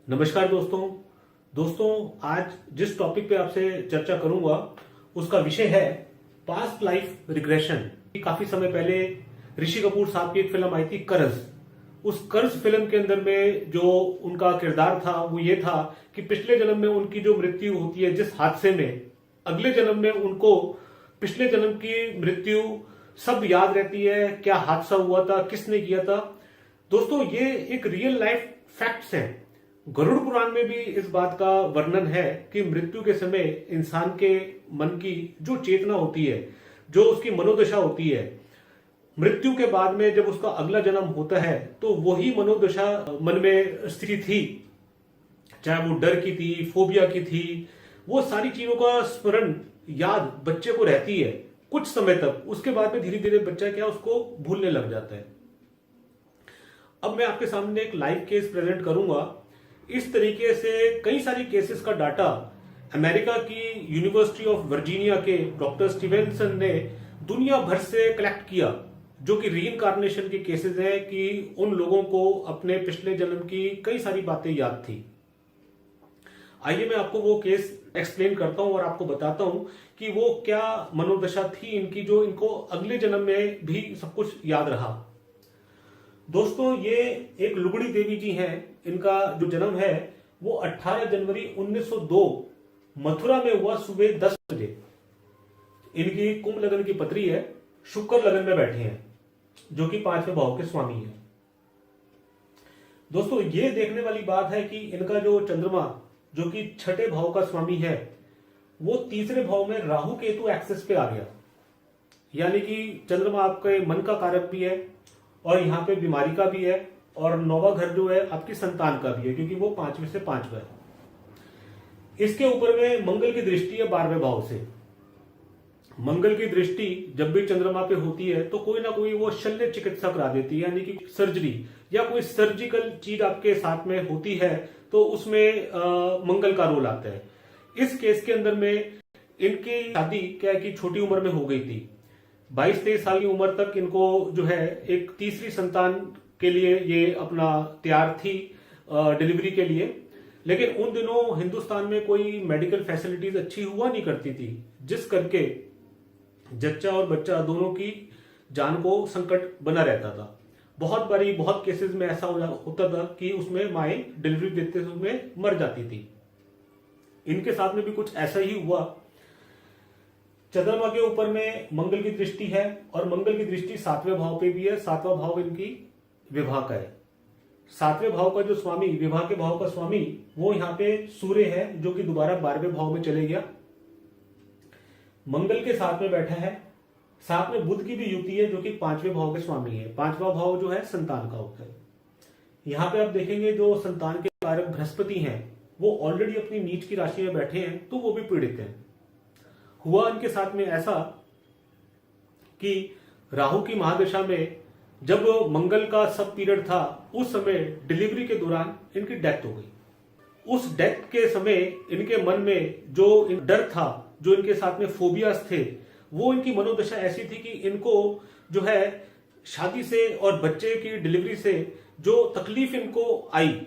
नमस्कार दोस्तों। आज जिस टॉपिक पे आपसे चर्चा करूंगा उसका विषय है पास्ट लाइफ रिग्रेशन। काफी समय पहले ऋषि कपूर साहब की एक फिल्म आई थी कर्ज। उस कर्ज फिल्म के अंदर में जो उनका किरदार था वो ये था कि पिछले जन्म में उनकी जो मृत्यु होती है जिस हादसे में, अगले जन्म में उनको पिछले जन्म की मृत्यु सब याद रहती है। क्या हादसा हुआ था, किसने किया था। दोस्तों ये एक रियल लाइफ फैक्ट्स है। गरुड़ पुराण में भी इस बात का वर्णन है कि मृत्यु के समय इंसान के मन की जो चेतना होती है, जो उसकी मनोदशा होती है, मृत्यु के बाद में जब उसका अगला जन्म होता है तो वही मनोदशा मन में स्थिति थी, चाहे वो डर की थी, फोबिया की थी, वो सारी चीजों का स्मरण याद बच्चे को रहती है कुछ समय तक। उसके बाद में धीरे धीरे बच्चा क्या उसको भूलने लग जाता है। अब मैं आपके सामने एक लाइव केस प्रेजेंट करूंगा। इस तरीके से कई सारी केसेस का डाटा अमेरिका की यूनिवर्सिटी ऑफ वर्जीनिया के डॉक्टर स्टीवेंसन ने दुनिया भर से कलेक्ट किया, जो कि रीइंकार्नेशन के केसेस हैं कि उन लोगों को अपने पिछले जन्म की कई सारी बातें याद थी। आइए मैं आपको वो केस एक्सप्लेन करता हूं और आपको बताता हूं कि वो क्या मनोदशा थी इनकी, जो इनको अगले जन्म में भी सब कुछ याद रहा। दोस्तों ये एक लुगड़ी देवी जी हैं। इनका जो जन्म है वो 18 जनवरी 1902 मथुरा में हुआ सुबह 10 बजे। इनकी कुंभ लगन की पत्री है, शुक्र लगन में बैठे हैं, जो कि 5वें भाव के स्वामी हैं। दोस्तों ये देखने वाली बात है कि इनका जो चंद्रमा, जो कि 6ठे भाव का स्वामी है, वो 3रे भाव में राहु केतु एक्सेस पे आ गया। यानी कि चंद्रमा आपके मन का कारक भी है और यहाँ पे बीमारी का भी है, और 9वां घर जो है आपकी संतान का भी है, क्योंकि वो 5वें से 5वां है। इसके ऊपर में मंगल की दृष्टि है 12वें भाव से। मंगल की दृष्टि जब भी चंद्रमा पे होती है तो कोई ना कोई वो शल्य चिकित्सा करा देती है, यानी कि सर्जरी या कोई सर्जिकल चीज आपके साथ में होती है तो उसमें मंगल का रोल आता है। इस केस के अंदर में इनकी शादी क्या है कि छोटी उम्र में हो गई थी। 22-23 साल की उम्र तक इनको जो है एक तीसरी संतान के लिए ये अपना तैयार थी डिलीवरी के लिए। लेकिन उन दिनों हिंदुस्तान में कोई मेडिकल फैसिलिटीज अच्छी हुआ नहीं करती थी, जिस करके जच्चा और बच्चा दोनों की जान को संकट बना रहता था। बहुत बारी बहुत केसेस में ऐसा होता था कि उसमें माएं डिलीवरी देते हुए मर जाती थी। इनके साथ में भी कुछ ऐसा ही हुआ। चंद्रमा के ऊपर में मंगल की दृष्टि है और मंगल की दृष्टि 7वें भाव पे भी है। 7वां भाव इनकी विवाह का है। 7वें भाव का जो स्वामी, विवाह के भाव का स्वामी, वो यहाँ पे सूर्य है, जो कि दोबारा 12वें भाव में चले गया, मंगल के साथ में बैठा है। साथ में बुध की भी युति है, जो कि 5वें भाव के स्वामी है। 5वां भाव जो है संतान का होता है। यहाँ पे आप देखेंगे जो संतान के कारक बृहस्पति हैं वो ऑलरेडी अपनी नीच की राशि में बैठे हैं, तो वो भी पीड़ित हैं। हुआ इनके साथ में ऐसा कि राहु की महादशा में जब मंगल का सब पीरियड था, उस समय डिलीवरी के दौरान इनकी डेथ हो गई। उस डेथ के समय इनके मन में जो डर था, जो इनके साथ में फोबियास थे, वो इनकी मनोदशा ऐसी थी कि इनको जो है शादी से और बच्चे की डिलीवरी से जो तकलीफ इनको आई,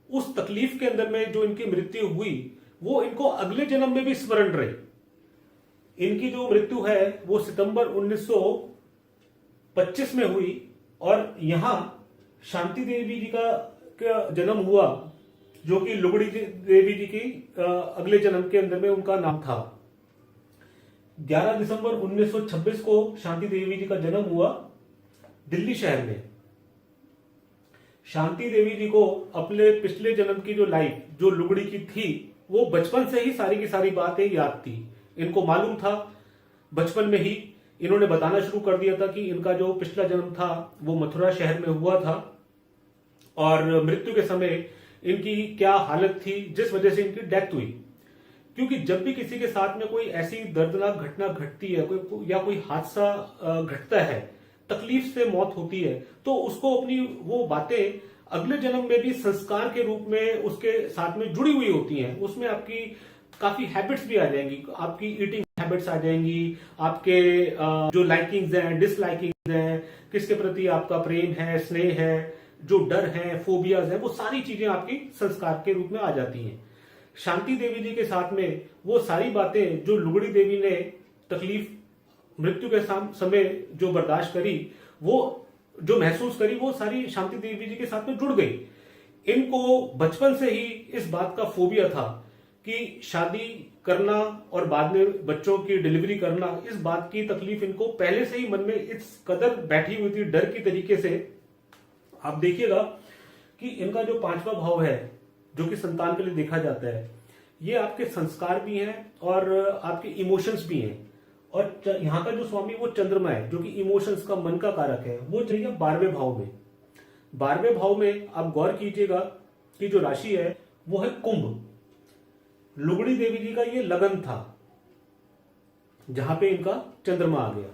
उस तकलीफ के अंदर में जो इनकी मृत्यु हुई वो इनको अगले जन्म में भी स्मरण रही। इनकी जो मृत्यु है वो सितंबर 1925 में हुई और यहां शांति देवी जी का जन्म हुआ, जो कि लुगड़ी देवी जी की अगले जन्म के अंदर में उनका नाम था। 11 दिसंबर 1926 को शांति देवी जी का जन्म हुआ दिल्ली शहर में। शांति देवी जी को अपने पिछले जन्म की जो लाइफ, जो लुगड़ी की थी, वो बचपन से ही सारी की सारी बातें याद थी। इनको मालूम था, बचपन में ही इन्होंने बताना शुरू कर दिया था कि इनका जो पिछला जन्म था वो मथुरा शहर में हुआ था और मृत्यु के समय इनकी क्या हालत थी जिस वजह से इनकी डेथ हुई। क्योंकि जब भी किसी के साथ में कोई ऐसी दर्दनाक घटना घटती है, कोई हादसा घटता है, तकलीफ से मौत होती है, तो उसको अपनी वो बातें अगले जन्म में भी संस्कार के रूप में उसके साथ में जुड़ी हुई होती हैं। उसमें आपकी काफी हैबिट्स भी आ जाएंगी, आपकी ईटिंग हैबिट्स आ जाएंगी, आपके जो लाइकिंग्स हैं, डिसलाइकिंग्स हैं, किसके प्रति आपका प्रेम है, स्नेह है, जो डर है, फोबियाज है, वो सारी चीजें आपकी संस्कार के रूप में आ जाती हैं। शांति देवी जी के साथ में वो सारी बातें जो लुगड़ी देवी ने तकलीफ मृत्यु के समय जो बर्दाश्त करी, वो जो महसूस करी, वो सारी शांति देवी जी के साथ में जुड़ गई। इनको बचपन से ही इस बात का फोबिया था कि शादी करना और बाद में बच्चों की डिलीवरी करना, इस बात की तकलीफ इनको पहले से ही मन में इस कदर बैठी हुई थी, डर की तरीके से। आप देखिएगा कि इनका जो 5वां भाव है, जो कि संतान के लिए देखा जाता है, ये आपके संस्कार भी हैं और आपके इमोशंस भी हैं। और यहाँ का जो स्वामी वो चंद्रमा है, जो कि इमोशंस का, मन का कारक है, वो चलिए 12वें भाव में। 12वें भाव में आप गौर कीजिएगा कि जो राशि है वो है कुंभ। लुगड़ी देवी जी का ये लगन था, जहां पे इनका चंद्रमा आ गया।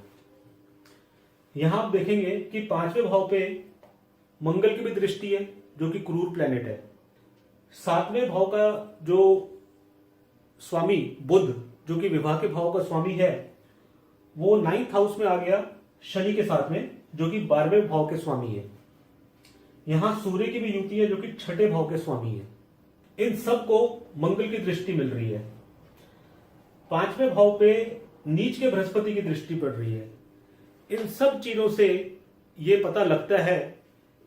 यहां आप देखेंगे कि 5वें भाव पे मंगल की भी दृष्टि है, जो कि क्रूर प्लेनेट है। 7वें भाव का जो स्वामी बुध, जो कि विवाह के भाव का स्वामी है, वो 9th हाउस में आ गया शनि के साथ में, जो कि 12वें भाव के स्वामी है। यहां सूर्य की भी युति है, जो कि 6ठे भाव के स्वामी है। इन सबको मंगल की दृष्टि मिल रही है। 5वें भाव पे नीच के बृहस्पति की दृष्टि पड़ रही है। इन सब चीजों से ये पता लगता है।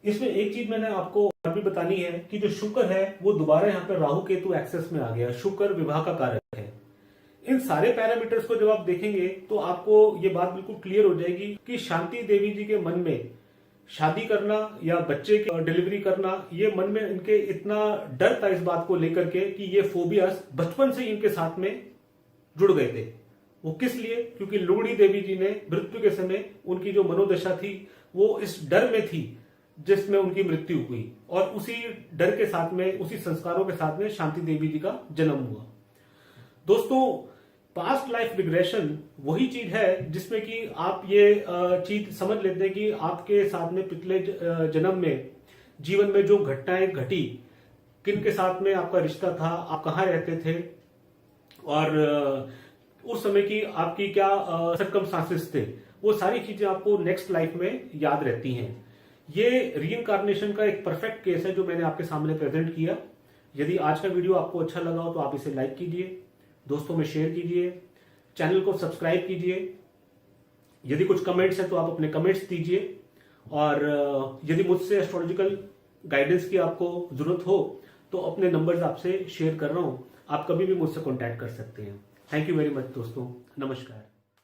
इसमें एक चीज मैंने आपको और भी बतानी है कि जो शुक्र है वो दोबारा यहाँ पे राहु केतु एक्सेस में आ गया। शुक्र विवाह का कारक है। इन सारे पैरामीटर्स को जब आप देखेंगे तो आपको ये बात बिल्कुल क्लियर हो जाएगी कि शांति देवी जी के मन में शादी करना या बच्चे की डिलीवरी करना, ये मन में इनके इतना डर था इस बात को लेकर के कि ये फोबियास बचपन से इनके साथ में जुड़ गए थे। वो किस लिए? क्योंकि लुगड़ी देवी जी ने मृत्यु के समय उनकी जो मनोदशा थी वो इस डर में थी जिसमें उनकी मृत्यु हुई, और उसी डर के साथ में, उसी संस्कारों के साथ में शांति देवी जी का जन्म हुआ। दोस्तों, पास्ट लाइफ रिग्रेशन वही चीज है जिसमें कि आप ये चीज समझ लेते हैं कि आपके साथ में पिछले जन्म में, जीवन में जो घटनाएं घटी, किन के साथ में आपका रिश्ता था, आप कहाँ रहते थे, और उस समय की आपकी क्या सर्कमस्टांसेस थे, वो सारी चीजें आपको नेक्स्ट लाइफ में याद रहती हैं। ये रीइंकार्नेशन का एक परफेक्ट केस है जो मैंने आपके सामने प्रेजेंट किया। यदि आज का वीडियो आपको अच्छा लगा हो तो आप इसे लाइक कीजिए, दोस्तों में शेयर कीजिए, चैनल को सब्सक्राइब कीजिए। यदि कुछ कमेंट्स हैं तो आप अपने कमेंट्स दीजिए, और यदि मुझसे एस्ट्रोलॉजिकल गाइडेंस की आपको जरूरत हो तो अपने नंबर्स आपसे शेयर कर रहा हूं, आप कभी भी मुझसे कॉन्टैक्ट कर सकते हैं। थैंक यू वेरी मच दोस्तों, नमस्कार।